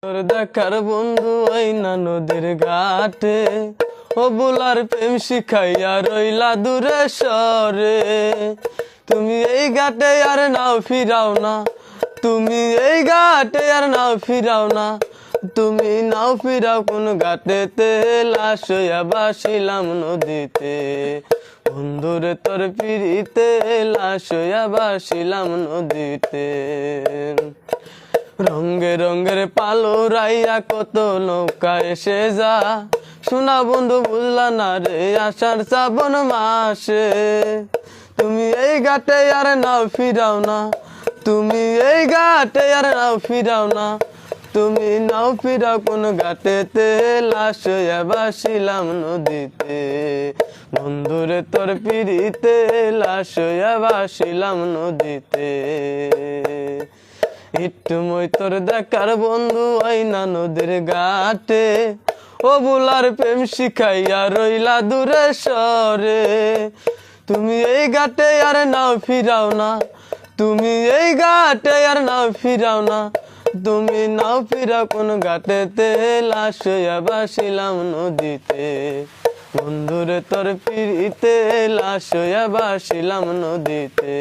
তোর দেখার বন্ধু ওই না নদীর ঘাটে, ও বুলার প্রেম শিখাইয়া রইলা দূরে সরে। তুমি এই ঘাটে আর নাও ফিরাও না, তুমি এই ঘাটে আর নাও ফিরাও না, তুমি নাও ফিরাও কোন ঘাটেতে, লাশ হইয়া বাসিলাম নদীতে। বন্ধুরে তোর পিড়িতে লাশ হইয়া বাসিলাম নদীতে। রঙে রঙের পালো রাইয়া কত নৌকা এসে যা, শোনা বন্ধু বুঝলা না রে আষাঢ় শ্রাবণ মাসে। তুমি এই ঘাটে আর নাও ফিরাও না, তুমি এই ঘাটে আর নাও ফিরাও না, তুমি নাও ফিরাও কোন ঘাটেতে, লাশ হইয়া বাসিলাম নদীতে। বন্ধুরে তোর পিড়িতে লাশ হইয়া বাসিলাম নদীতে। একটু মই তোর দেখার বন্ধু আইনা নদীর ঘাটে, ও বুলার প্রেম শিখাইয়া রইলা দূরে সরে। তুমি এই ঘাটে আর নাও ফিরাও না, তুমি এই ঘাটে আর নাও ফিরাও না, তুমি নাও ফিরাও কোন ঘাটেতে, লাশ হইয়া বাসিলাম নদীতে। বন্ধুরে তোর পিড়িতে লাশ হইয়া বাসিলাম নদীতে।